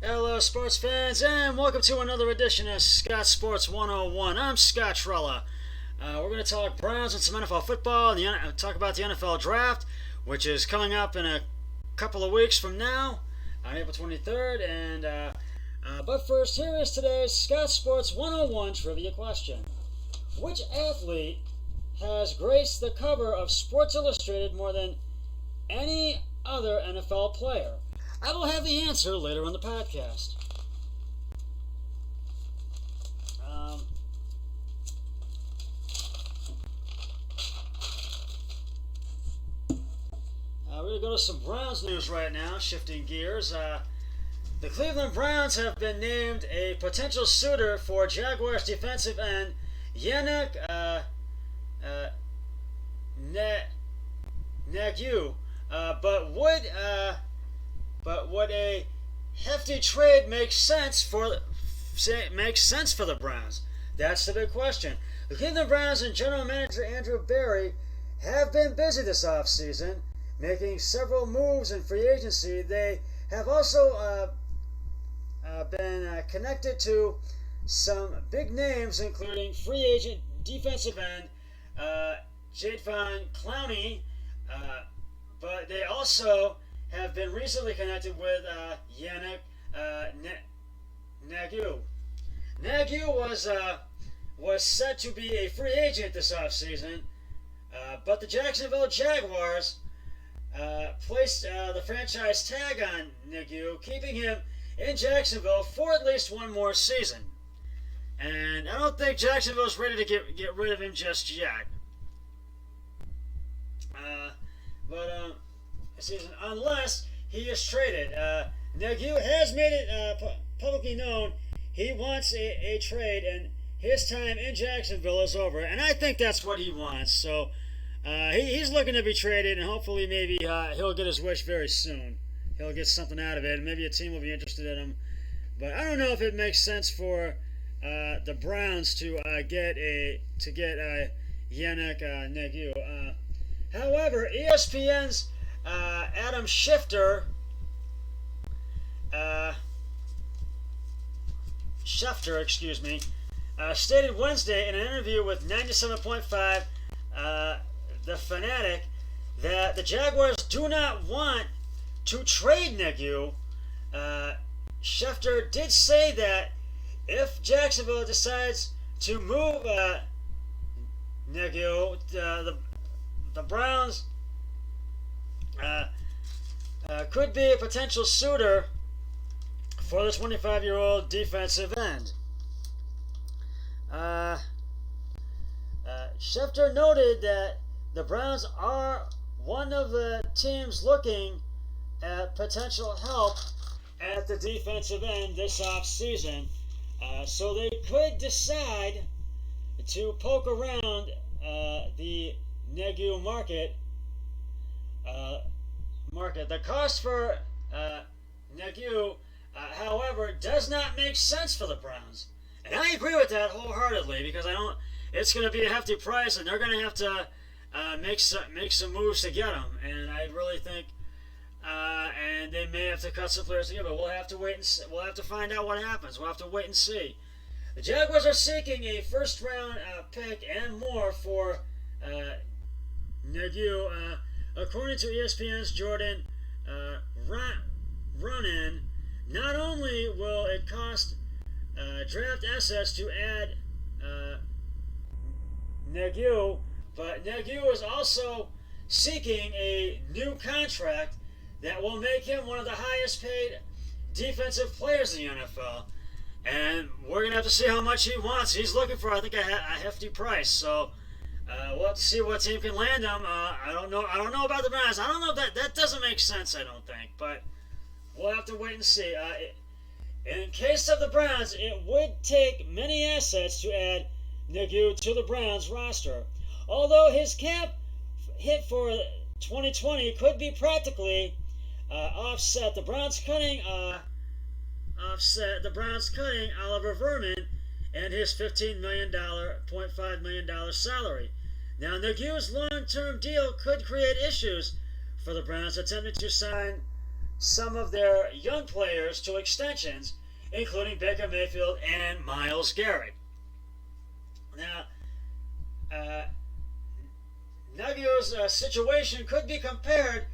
Hello, sports fans, and welcome to another edition of Scott Sports 101. I'm Scott Trella. We're going to talk Browns and some NFL football, and talk about the NFL draft, which is coming up in a couple of weeks from now, on April 23rd. But first, here is today's Scott Sports 101 trivia question: which athlete has graced the cover of Sports Illustrated more than any other NFL player? I will have the answer later on the podcast. Um, we're going to go to some Browns news right now, shifting gears. The Cleveland Browns have been named a potential suitor for Jaguars defensive end Yannick Nagyu, but would a hefty trade make sense for the Browns? That's the big question. The Cleveland Browns and general manager Andrew Berry have been busy this offseason, making several moves in free agency. They have also been connected to some big names, including free agent defensive end Jadeveon Clowney, but they also have been recently connected with Yannick Nagyu. Nagyu was set to be a free agent this offseason, but the Jacksonville Jaguars placed the franchise tag on Nagyu, keeping him in Jacksonville for at least one more season. And I don't think Jacksonville's ready to get rid of him just yet. Season unless he is traded. Nagyu has made it publicly known he wants a trade, and his time in Jacksonville is over. And I think that's what he wants. So he's looking to be traded, and hopefully maybe he'll get his wish very soon. He'll get something out of it, and maybe a team will be interested in him. But I don't know if it makes sense for the Browns to get Yannick Nagyu. However, ESPN's Adam Schefter stated Wednesday in an interview with 97.5 The Fanatic that the Jaguars do not want to trade Nagyu. Schefter did say that if Jacksonville decides to move Nagyu, the Browns could be a potential suitor for the 25-year-old defensive end. Schefter noted that the Browns are one of the teams looking at potential help at the defensive end this offseason, so they could decide to poke around the Nagyu market. The cost for Nagyu, however, does not make sense for the Browns, and I agree with that wholeheartedly because it's going to be a hefty price, and they're going to have to make some moves to get him, and I really think, and they may have to cut some players together. We'll have to wait and see. We'll have to find out what happens. We'll have to wait and see. The Jaguars are seeking a first-round pick and more for Nagyu. According to ESPN's Jordan Raanan, not only will it cost draft assets to add Nagyu, but Nagyu is also seeking a new contract that will make him one of the highest paid defensive players in the NFL. And we're going to have to see how much he wants. He's looking for, I think, a hefty price. So we'll have to see what team can land him. I don't know about the Browns. I don't know if that doesn't make sense, I don't think. But we'll have to wait and see. In case of the Browns, it would take many assets to add Nagyu to the Browns roster. Although his cap hit for 2020 could be practically offset. The Browns cutting Oliver Vernon and his $15 million, $0.5 million salary. Now, Nagyu's long-term deal could create issues for the Browns attempting to sign some of their young players to extensions, including Baker Mayfield and Myles Garrett. Now, Nagyo's situation could be compared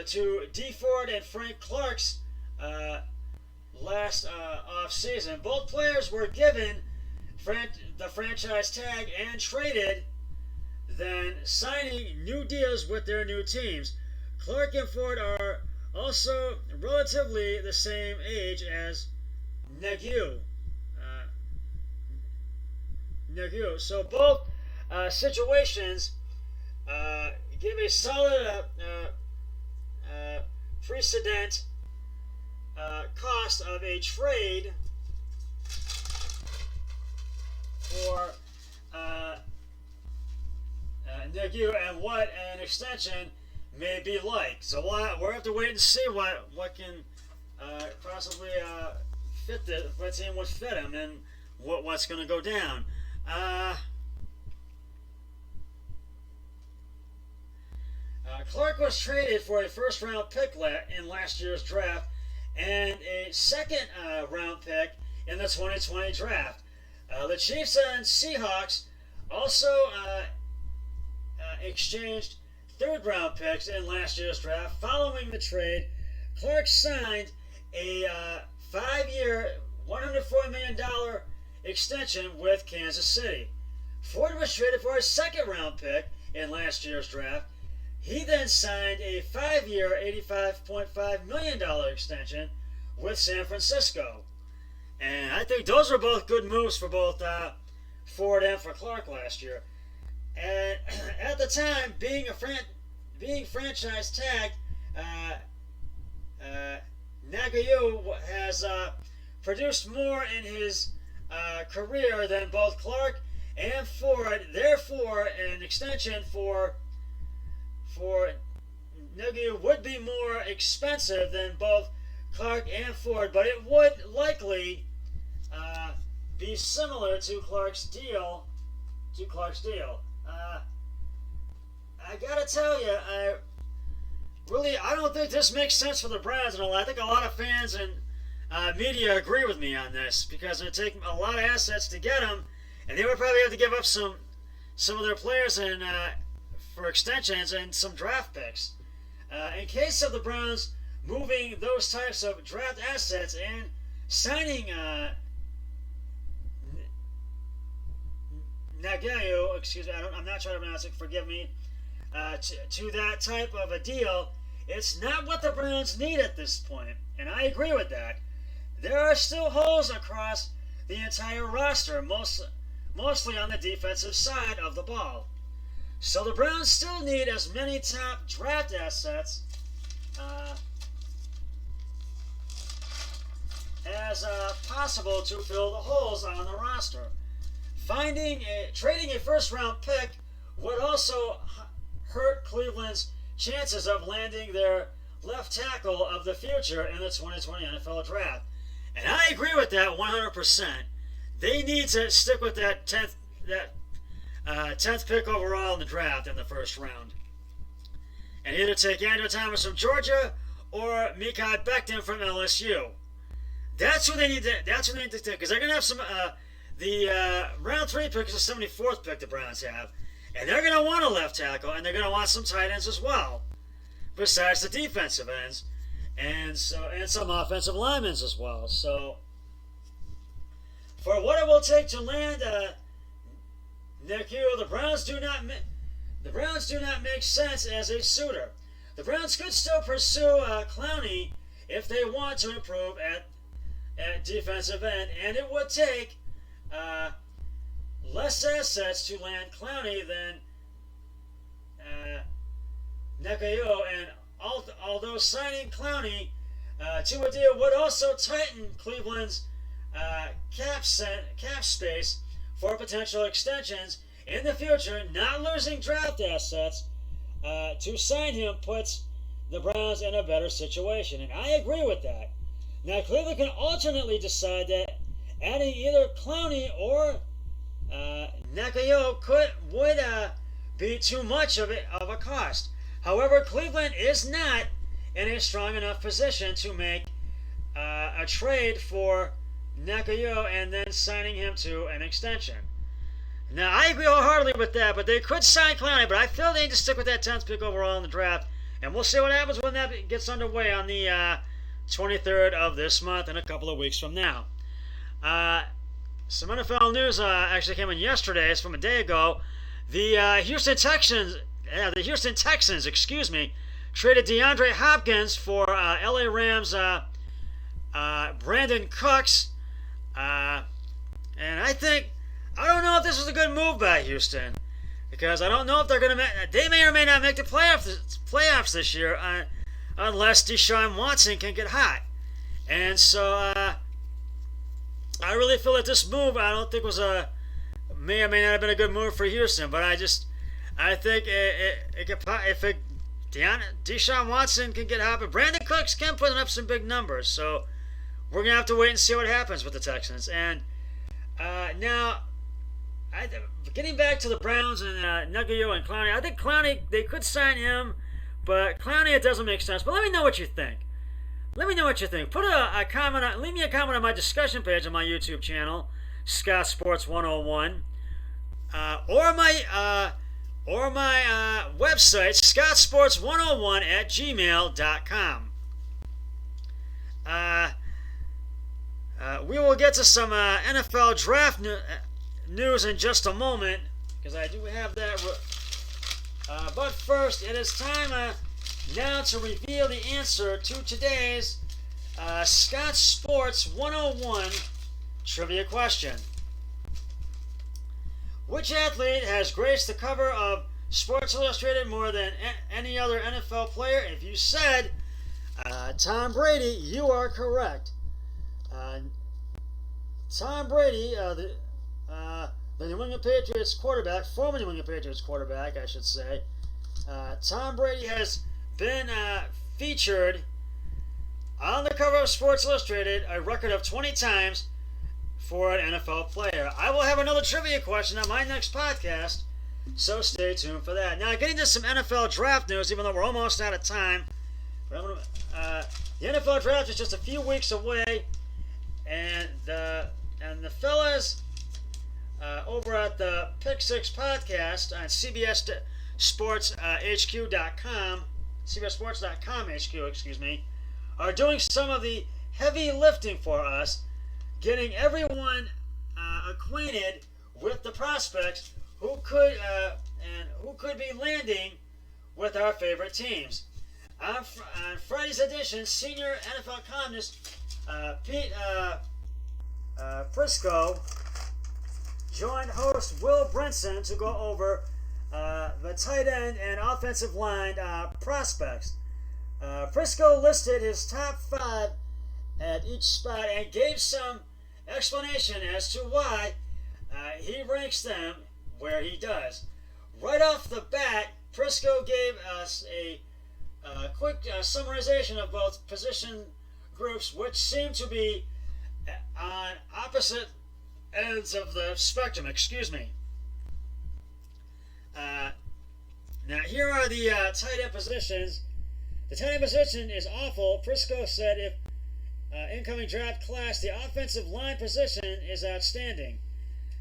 to Dee Ford and Frank Clark's last offseason. Both players were given the franchise tag and traded, then signing new deals with their new teams. Clark and Ford are also relatively the same age as Nagy. So both situations give a solid precedent cost of a trade for Nagy and what an extension may be like. So we'll have to wait and see what can possibly fit what team would fit him and what's going to go down. Clark was traded for a first-round pick in last year's draft and a second-round pick in the 2020 draft. The Chiefs and Seahawks also exchanged third-round picks in last year's draft. Following the trade, Clark signed a 5-year, $104 million extension with Kansas City. Ford was traded for a second-round pick in last year's draft. He then signed a 5-year, $85.5 million extension with San Francisco. And I think those were both good moves for both Ford and for Clark last year. And at the time, being franchise tagged, Nagayu has produced more in his career than both Clark and Ford. Therefore, an extension for Nagy would be more expensive than both Clark and Ford, but it would likely be similar to Clark's deal. I gotta tell you, I don't think this makes sense for the Browns, and I think a lot of fans and media agree with me on this because it would take a lot of assets to get them, and they would probably have to give up some of their players and for extensions and some draft picks. In case of the Browns moving those types of draft assets and signing Nagayu, excuse me, I'm not trying to pronounce it, forgive me, to that type of a deal, it's not what the Browns need at this point, and I agree with that. There are still holes across the entire roster, mostly on the defensive side of the ball. So the Browns still need as many top draft assets as possible to fill the holes on the roster. Trading a first-round pick would also hurt Cleveland's chances of landing their left tackle of the future in the 2020 NFL Draft. And I agree with that 100%. They need to stick with that 10th pick overall in the draft in the first round, and either take Andrew Thomas from Georgia or Mekhi Becton from LSU. That's what they need to do, because they're going to have some. The round 3 pick is the 74th pick the Browns have, and they're going to want a left tackle, and they're going to want some tight ends as well, besides the defensive ends, and some offensive linemen as well. So, for what it will take to land Nagy, the Browns do not make sense as a suitor. The Browns could still pursue Clowney if they want to improve at defensive end, and it would take less assets to land Clowney than Nagayo, and although signing Clowney to a deal would also tighten Cleveland's cap space for potential extensions in the future, not losing draft assets to sign him puts the Browns in a better situation, and I agree with that. Now, Cleveland can alternately decide that adding either Clowney or Nagayo would be too much of a cost. However, Cleveland is not in a strong enough position to make a trade for Nakayo and then signing him to an extension. Now, I agree wholeheartedly with that, but they could sign Clowney, but I feel they need to stick with that 10th pick overall in the draft, and we'll see what happens when that gets underway on the 23rd of this month in a couple of weeks from now. Some NFL news actually came in yesterday. It's from a day ago. The Houston Texans, traded DeAndre Hopkins for LA Rams Brandon Cooks, and I don't know if this was a good move by Houston, because I don't know if they're going to they may or may not make the playoffs this year unless Deshaun Watson can get hot. And so I really feel that this move, I don't think was may or may not have been a good move for Houston, but I think it could, if Deshaun Watson can get hot, but Brandon Cooks can put up some big numbers, so we're going to have to wait and see what happens with the Texans. And now, getting back to the Browns and Nagayo and Clowney, I think Clowney, they could sign him, but Clowney, it doesn't make sense. But let me know what you think. Put a comment, leave me a comment on my discussion page on my YouTube channel, Scott Sports 101, or my website, scottsports101@gmail.com. We will get to some NFL draft news in just a moment, because I do have that. But first, it is time now to reveal the answer to today's Scott Sports 101 trivia question. Which athlete has graced the cover of Sports Illustrated more than any other NFL player? If you said Tom Brady, you are correct. Tom Brady, the New England Patriots quarterback, former New England Patriots quarterback, I should say. Tom Brady has been featured on the cover of Sports Illustrated a record of 20 times for an NFL player. I will have another trivia question on my next podcast, so stay tuned for that. Now, getting to some NFL draft news, even though we're almost out of time. But the NFL draft is just a few weeks away, and the fellas over at the Pick Six podcast on CBSSportsHQ.com, CBSSports.com HQ, are doing some of the heavy lifting for us, getting everyone acquainted with the prospects who could be landing with our favorite teams. On Friday's edition, senior NFL columnist Pete Prisco joined host Will Brinson to go over the tight end and offensive line prospects. Prisco listed his top 5 at each spot and gave some explanation as to why he ranks them where he does. Right off the bat, Prisco gave us a quick summarization of both position groups, which seem to be on opposite ends of the spectrum. Now here are the tight end positions. The tight end position is awful. Prisco said if incoming draft class, the offensive line position is outstanding.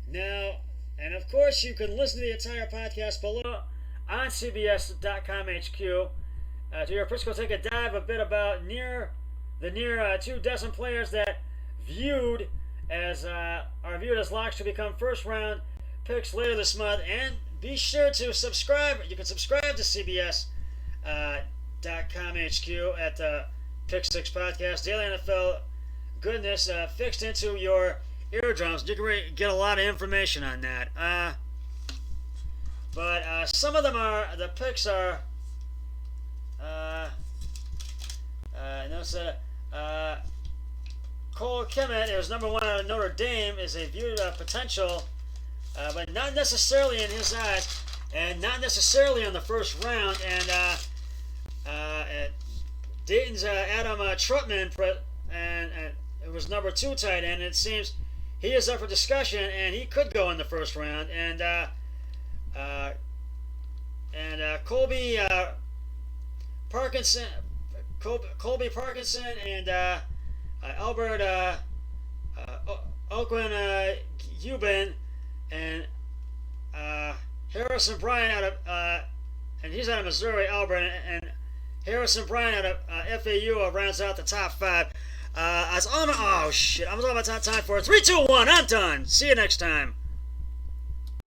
Now, and of course, you can listen to the entire podcast below on CBS.com HQ to hear Prisco take a dive a bit about the near 2 dozen players that are viewed as locks to become first-round picks later this month. And be sure to subscribe. You can subscribe to CBS.com HQ at the Pick Six podcast, daily NFL goodness fixed into your eardrums. You can get a lot of information on that. But some of them the picks are. Cole Kmet, who's number 1 out of Notre Dame, is a viewed potential, but not necessarily in his eyes, and not necessarily in the first round. And Dayton's Adam Trutman, and it was number 2 tight end. It seems he is up for discussion, and he could go in the first round. And Colby Colby Parkinson and Albert Oakland Euban and Harrison Bryant out of and he's out of Missouri, Albert, and Harrison Bryant out of FAU rounds out the top 5. Oh shit! I'm talking about time for it. 3, 2, 1. I'm done. See you next time.